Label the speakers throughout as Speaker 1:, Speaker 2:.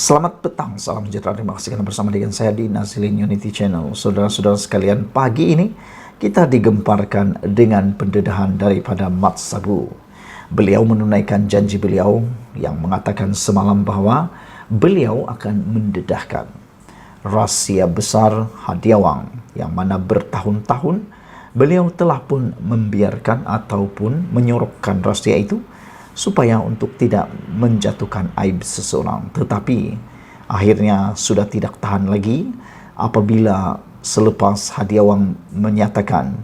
Speaker 1: Selamat petang, salam sejahtera. Terima kasih karena bersama dengan saya di Nazilin Unity Channel. Saudara-saudara sekalian, pagi ini kita digemparkan dengan pendedahan daripada Mat Sabu. Beliau menunaikan janji beliau yang mengatakan semalam bahwa beliau akan mendedahkan rahsia besar Hadiawang yang mana bertahun-tahun beliau telah pun membiarkan ataupun menyorokkan rahsia itu supaya untuk tidak menjatuhkan aib seseorang. Tetapi akhirnya sudah tidak tahan lagi apabila selepas Hadiawang menyatakan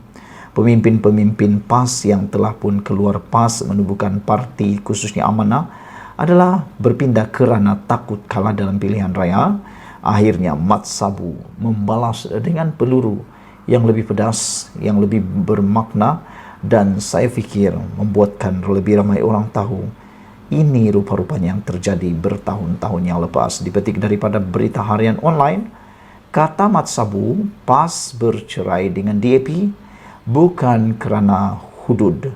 Speaker 1: pemimpin-pemimpin PAS yang telah pun keluar PAS menubuhkan parti khususnya Amanah adalah berpindah kerana takut kalah dalam pilihan raya. Akhirnya Mat Sabu membalas dengan peluru yang lebih pedas, yang lebih bermakna, dan saya fikir membuatkan lebih ramai orang tahu ini rupa-rupanya yang terjadi bertahun-tahun yang lepas. Dipetik daripada berita harian online, kata Mat Sabu, PAS bercerai dengan DAP bukan kerana hudud,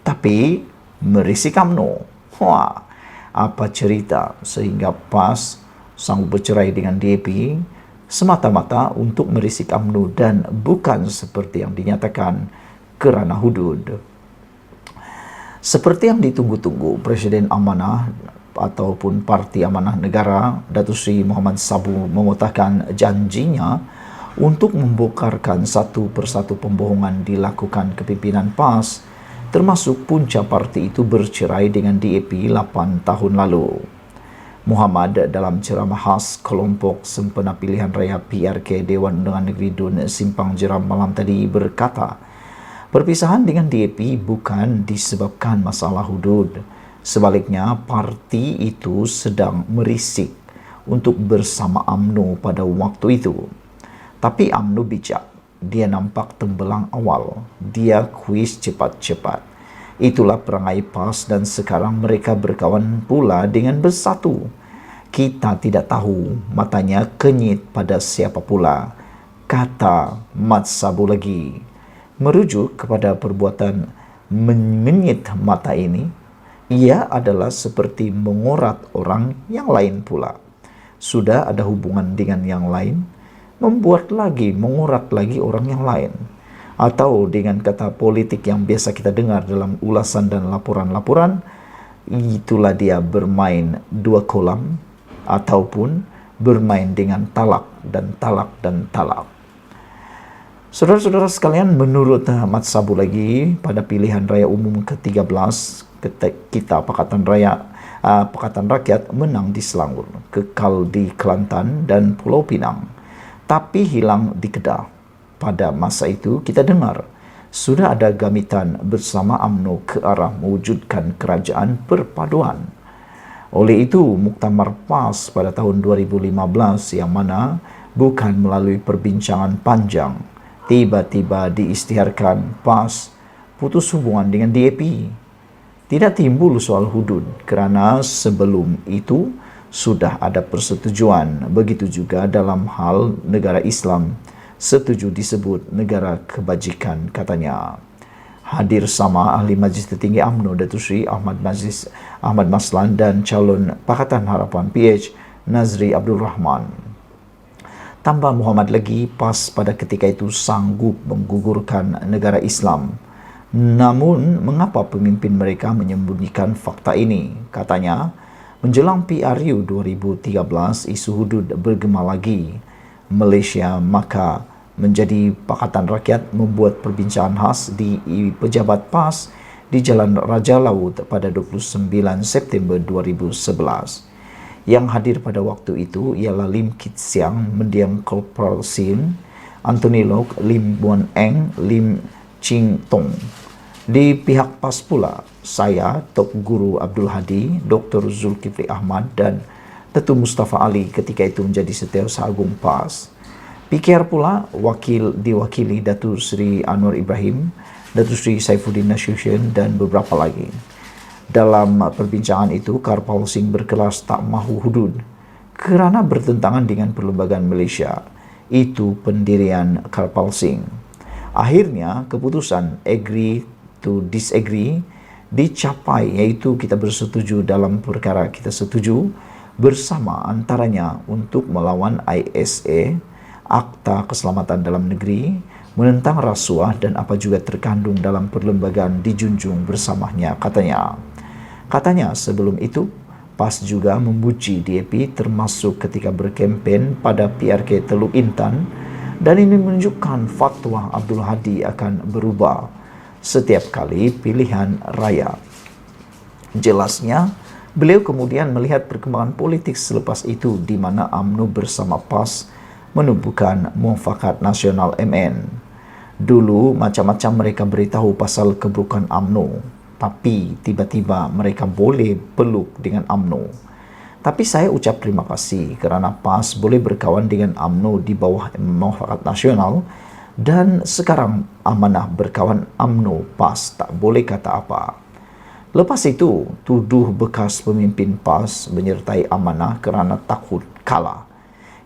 Speaker 1: tapi merisik UMNO. Wah, apa cerita sehingga PAS sanggup bercerai dengan DAP semata-mata untuk merisik UMNO dan bukan seperti yang dinyatakan kerana hudud. Seperti yang ditunggu-tunggu, Presiden Amanah ataupun Parti Amanah Negara Datuk Seri Muhammad Sabu mengutarakan janjinya untuk membongkarkan satu persatu pembohongan dilakukan kepimpinan PAS, termasuk punca parti itu bercerai dengan DAP 8 tahun lalu. Muhammad dalam ceramah khas kelompok sempena pilihan raya PRK Dewan Undangan Negeri Dun Simpang Jeram malam tadi berkata, perpisahan dengan DAP bukan disebabkan masalah hudud. Sebaliknya, parti itu sedang merisik untuk bersama UMNO pada waktu itu. Tapi UMNO bijak. Dia nampak tembelang awal. Dia kuis cepat-cepat. Itulah perangai PAS dan sekarang mereka berkawan pula dengan bersatu. Kita tidak tahu matanya kenyit pada siapa pula, kata Mat Sabu lagi. Merujuk kepada perbuatan menyit mata ini, ia adalah seperti mengorat orang yang lain pula. Sudah ada hubungan dengan yang lain, membuat lagi, mengorat lagi orang yang lain. Atau dengan kata politik yang biasa kita dengar dalam ulasan dan laporan-laporan, itulah dia bermain dua kolam ataupun bermain dengan talak dan talak dan talak. Saudara-saudara sekalian, menurut Mat Sabu lagi, pada pilihan raya umum ke-13 kita Pakatan Rakyat menang di Selangor, kekal di Kelantan dan Pulau Pinang, tapi hilang di Kedah. Pada masa itu kita dengar sudah ada gamitan bersama UMNO ke arah mewujudkan kerajaan perpaduan. Oleh itu, Muktamar PAS pada tahun 2015 yang mana bukan melalui perbincangan panjang, tiba-tiba diisytiharkan PAS putus hubungan dengan DAP. Tidak timbul soal hudud kerana sebelum itu sudah ada persetujuan. Begitu juga dalam hal negara Islam, setuju disebut negara kebajikan, katanya. Hadir sama Ahli Majlis Tertinggi UMNO Datuk Seri Ahmad Maslan dan calon Pakatan Harapan PH Nazri Abdul Rahman. Tambah Muhammad lagi, PAS pada ketika itu sanggup menggugurkan negara Islam. Namun, mengapa pemimpin mereka menyembunyikan fakta ini? Katanya, menjelang PRU 2013, isu hudud bergema lagi. Malaysia maka menjadi Pakatan Rakyat membuat perbincangan khas di pejabat PAS di Jalan Raja Laut pada 29 September 2011. Yang hadir pada waktu itu ialah Lim Kit Siang, Mendiang Korporal Sin, Anthony Lok, Lim Buan Eng, Lim Ching Tong. Di pihak PAS pula, saya, Tok Guru Abdul Hadi, Dr. Zulkifli Ahmad dan Datuk Mustafa Ali ketika itu menjadi Setiausaha Agung PAS. PKR pula diwakili Datuk Seri Anwar Ibrahim, Datuk Seri Saifuddin Nasution dan beberapa lagi. Dalam perbincangan itu, Karpal Singh berkeras tak mahu hudud kerana bertentangan dengan perlembagaan Malaysia. Itu pendirian Karpal Singh. Akhirnya, keputusan agree to disagree dicapai, iaitu kita bersetuju dalam perkara kita setuju bersama antaranya untuk melawan ISA, Akta Keselamatan Dalam Negeri, menentang rasuah dan apa juga terkandung dalam perlembagaan dijunjung bersamanya, katanya. Katanya sebelum itu, PAS juga memuji DAP termasuk ketika berkempen pada PRK Teluk Intan, dan ini menunjukkan fatwa Abdul Hadi akan berubah setiap kali pilihan raya. Jelasnya, beliau kemudian melihat perkembangan politik selepas itu di mana UMNO bersama PAS menubuhkan Muafakat Nasional MN. Dulu macam-macam mereka beritahu pasal keburukan UMNO, tapi tiba-tiba mereka boleh peluk dengan UMNO. Tapi saya ucap terima kasih kerana PAS boleh berkawan dengan UMNO di bawah Muafakat Nasional, dan sekarang amanah berkawan UMNO PAS tak boleh kata apa. Lepas itu, tuduh bekas pemimpin PAS menyertai amanah kerana takut kalah.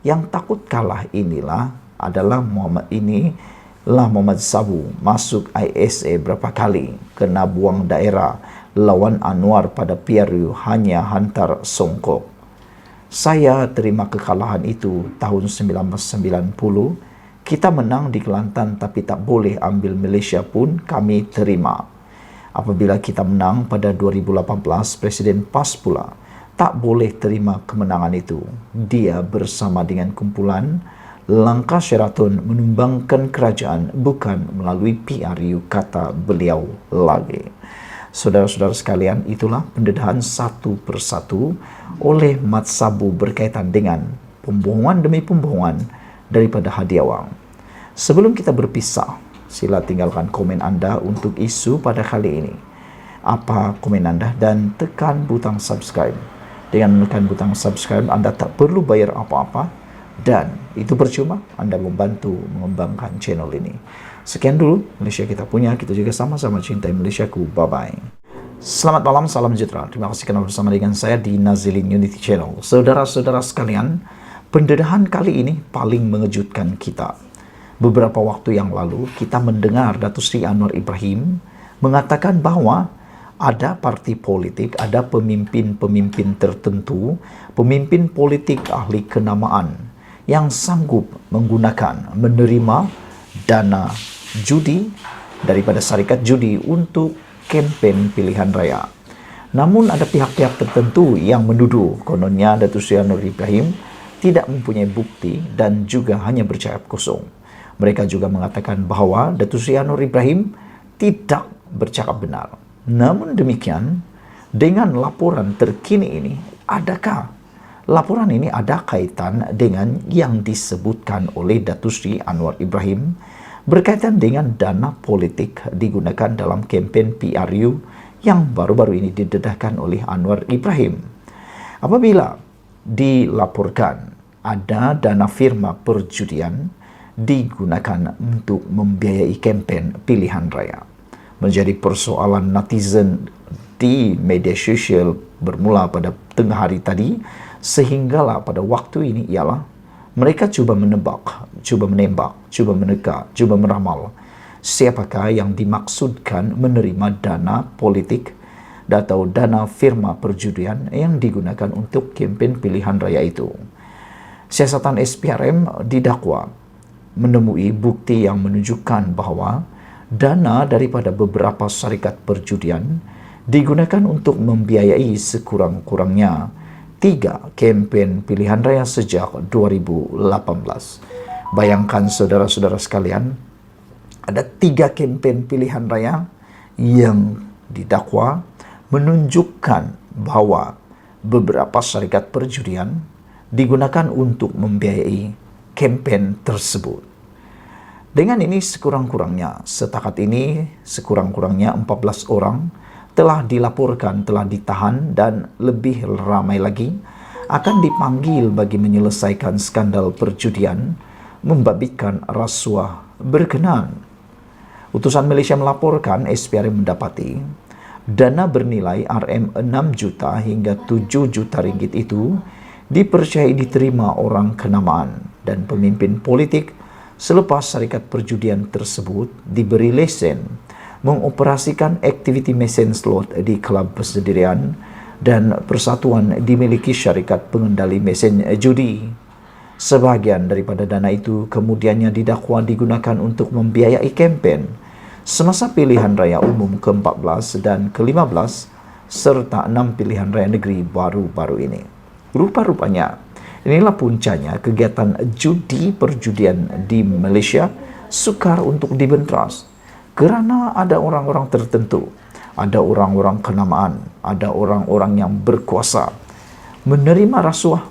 Speaker 1: Yang takut kalah inilah adalah Muhammad Sabu masuk ISA berapa kali, kena buang daerah, lawan Anwar pada PRU hanya hantar songkok. Saya terima kekalahan itu tahun 1990. Kita menang di Kelantan tapi tak boleh ambil Malaysia pun kami terima. Apabila kita menang pada 2018, Presiden PAS pula tak boleh terima kemenangan itu. Dia bersama dengan kumpulan langkah Sheraton menumbangkan kerajaan bukan melalui PRU, kata beliau lagi. Saudara-saudara sekalian, itulah pendedahan satu persatu oleh Mat Sabu berkaitan dengan pembohongan demi pembohongan daripada Hadi Awang. Sebelum kita berpisah, sila tinggalkan komen anda untuk isu pada kali ini. Apa komen anda dan tekan butang subscribe. Dengan menekan butang subscribe, anda tak perlu bayar apa-apa dan itu percuma, anda membantu mengembangkan channel ini. Sekian dulu Malaysia kita punya, kita juga sama-sama cintai Malaysiaku. Bye-bye. Selamat malam, salam sejahtera. Terima kasih kerana bersama dengan saya di Nazilin Unity Channel. Saudara-saudara sekalian, pendedahan kali ini paling mengejutkan kita. Beberapa waktu yang lalu, kita mendengar Datuk Seri Anwar Ibrahim mengatakan bahawa ada parti politik, ada pemimpin-pemimpin tertentu, pemimpin politik ahli kenamaan yang sanggup menerima dana judi daripada syarikat judi untuk kempen pilihan raya. Namun ada pihak-pihak tertentu yang menuduh kononnya Datuk Seri Anwar Ibrahim tidak mempunyai bukti dan juga hanya bercakap kosong. Mereka juga mengatakan bahawa Datuk Seri Anwar Ibrahim tidak bercakap benar. Namun demikian, dengan laporan terkini ini, adakah laporan ini ada kaitan dengan yang disebutkan oleh Datuk Seri Anwar Ibrahim berkaitan dengan dana politik digunakan dalam kempen PRU yang baru-baru ini didedahkan oleh Anwar Ibrahim? Apabila dilaporkan ada dana firma perjudian digunakan untuk membiayai kempen pilihan raya, menjadi persoalan netizen di media sosial bermula pada tengah hari tadi, sehinggalah pada waktu ini ialah mereka cuba menebak, cuba menembak, cuba meneka, cuba meramal siapakah yang dimaksudkan menerima dana politik atau dana firma perjudian yang digunakan untuk kempen pilihan raya itu. Siasatan SPRM didakwa menemui bukti yang menunjukkan bahawa dana daripada beberapa syarikat perjudian digunakan untuk membiayai sekurang-kurangnya 3 kempen pilihan raya sejak 2018. Bayangkan saudara-saudara sekalian, ada 3 kempen pilihan raya yang didakwa menunjukkan bahawa beberapa syarikat perjudian digunakan untuk membiayai kempen tersebut. Dengan ini sekurang-kurangnya, setakat ini sekurang-kurangnya 14 orang telah dilaporkan, telah ditahan dan lebih ramai lagi akan dipanggil bagi menyelesaikan skandal perjudian membabitkan rasuah berkenaan. Utusan Malaysia melaporkan SPRM mendapati dana bernilai RM6 juta hingga 7 juta ringgit itu dipercayai diterima orang kenamaan dan pemimpin politik selepas syarikat perjudian tersebut diberi lesen mengoperasikan aktiviti mesin slot di kelab persendirian dan persatuan dimiliki syarikat pengendali mesin judi. Sebahagian daripada dana itu kemudiannya didakwa digunakan untuk membiayai kempen semasa pilihan raya umum ke-14 dan ke-15 serta 6 pilihan raya negeri baru-baru ini. Rupa-rupanya, inilah puncanya kegiatan judi perjudian di Malaysia sukar untuk dibenteras kerana ada orang-orang tertentu, ada orang-orang kenamaan, ada orang-orang yang berkuasa menerima rasuah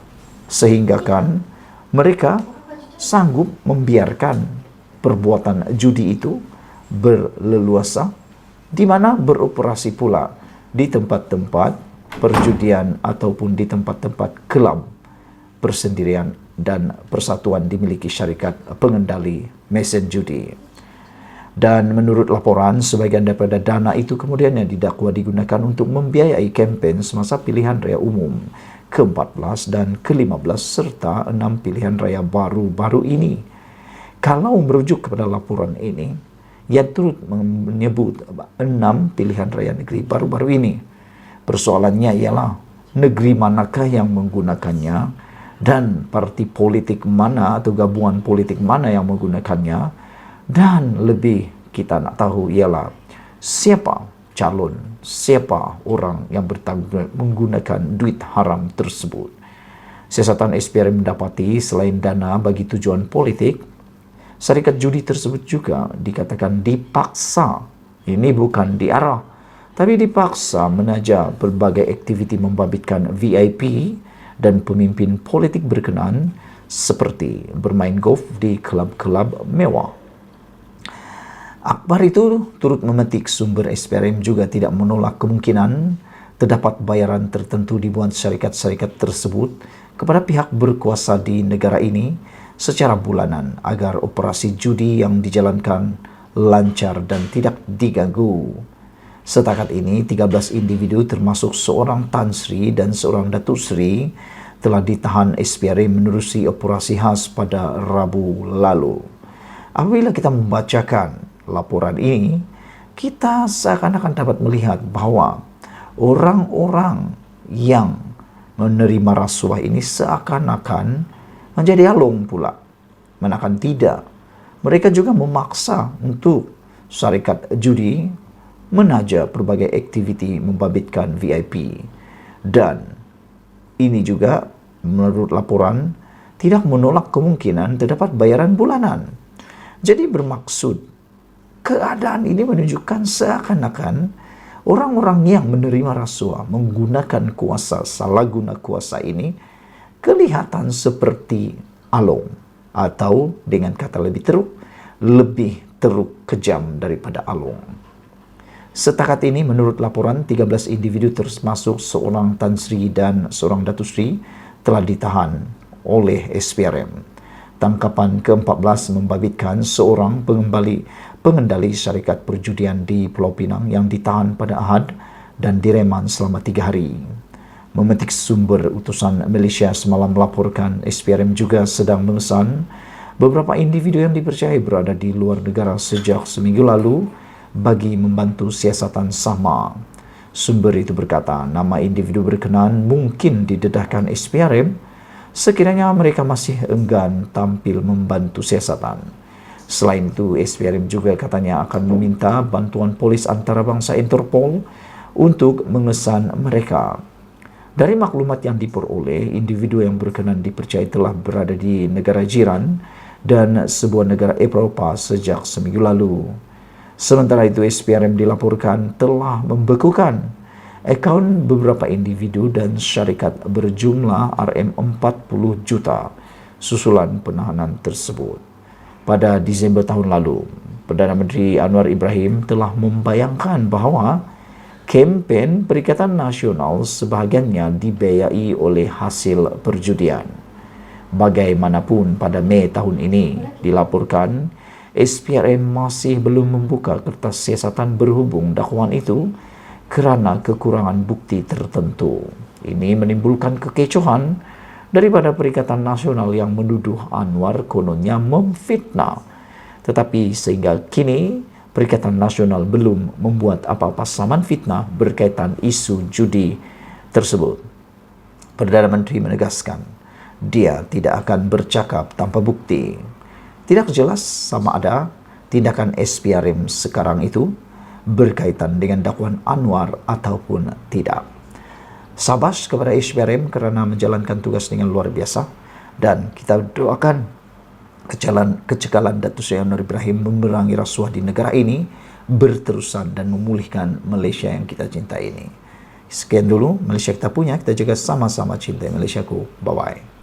Speaker 1: sehinggakan mereka sanggup membiarkan perbuatan judi itu berleluasa, di mana beroperasi pula di tempat-tempat perjudian ataupun di tempat-tempat kelab persendirian dan persatuan dimiliki syarikat pengendali mesin judi. Dan menurut laporan, sebagian daripada dana itu kemudiannya didakwa digunakan untuk membiayai kempen semasa pilihan raya umum ke-14 dan ke-15 serta 6 pilihan raya baru-baru ini. Kalau merujuk kepada laporan ini, ia turut menyebut 6 pilihan raya negeri baru-baru ini. Persoalannya ialah negeri manakah yang menggunakannya dan parti politik mana atau gabungan politik mana yang menggunakannya, dan lebih kita nak tahu ialah siapa calon, siapa orang yang bertanggung menggunakan duit haram tersebut. Siasatan SPRM mendapati selain dana bagi tujuan politik, syarikat judi tersebut juga dikatakan dipaksa, ini bukan diarah, tapi dipaksa menaja berbagai aktiviti membabitkan VIP dan pemimpin politik berkenaan seperti bermain golf di kelab-kelab mewah. Akhbar itu turut memetik sumber SPRM juga tidak menolak kemungkinan terdapat bayaran tertentu dibuat syarikat-syarikat tersebut kepada pihak berkuasa di negara ini secara bulanan agar operasi judi yang dijalankan lancar dan tidak diganggu. Setakat ini, 13 individu termasuk seorang Tan Sri dan seorang Datuk Sri telah ditahan SPRM menerusi operasi khas pada Rabu lalu. Apabila kita membacakan laporan ini, kita seakan-akan dapat melihat bahawa orang-orang yang menerima rasuah ini seakan-akan menjadi alung pula. Manakala tidak, mereka juga memaksa untuk syarikat judi menaja berbagai aktiviti membabitkan VIP. Dan ini juga menurut laporan tidak menolak kemungkinan terdapat bayaran bulanan. Jadi bermaksud keadaan ini menunjukkan seakan-akan orang-orang yang menerima rasuah menggunakan kuasa, salah guna kuasa ini kelihatan seperti alung atau dengan kata lebih teruk kejam daripada alung. Setakat ini menurut laporan 13 individu termasuk seorang Tan Sri dan seorang Datuk Sri telah ditahan oleh SPRM. Tangkapan ke-14 membabitkan seorang pengendali syarikat perjudian di Pulau Pinang yang ditahan pada Ahad dan direman selama 3 hari. Memetik sumber utusan Malaysia semalam melaporkan SPRM juga sedang mengesan beberapa individu yang dipercayai berada di luar negara sejak seminggu lalu bagi membantu siasatan sama. Sumber itu berkata nama individu berkenaan mungkin didedahkan SPRM sekiranya mereka masih enggan tampil membantu siasatan. Selain itu, SPRM juga katanya akan meminta bantuan polis antarabangsa Interpol untuk mengesan mereka. Dari maklumat yang diperoleh, individu yang berkenan dipercayai telah berada di negara jiran dan sebuah negara Eropah sejak seminggu lalu. Sementara itu, SPRM dilaporkan telah membekukan akaun beberapa individu dan syarikat berjumlah RM40 juta susulan penahanan tersebut. Pada Disember tahun lalu, Perdana Menteri Anwar Ibrahim telah membayangkan bahawa kempen Perikatan Nasional sebahagiannya dibiayai oleh hasil perjudian. Bagaimanapun, pada Mei tahun ini dilaporkan SPRM masih belum membuka kertas siasatan berhubung dakwaan itu kerana kekurangan bukti tertentu. Ini menimbulkan kekecohan daripada Perikatan Nasional yang menuduh Anwar kononnya memfitnah. Tetapi sehingga kini, Perikatan Nasional belum membuat apa-apa saman fitnah berkaitan isu judi tersebut. Perdana Menteri menegaskan, dia tidak akan bercakap tanpa bukti. Tidak jelas sama ada tindakan SPRM sekarang itu berkaitan dengan dakwaan Anwar ataupun tidak. Sabas kepada SPRM kerana menjalankan tugas dengan luar biasa, dan kita doakan kecekalan Datuk Seri Anwar Ibrahim memerangi rasuah di negara ini berterusan dan memulihkan Malaysia yang kita cintai ini. Sekian dulu Malaysia kita punya, kita jaga sama-sama cintai Malaysiaku. Bye-bye.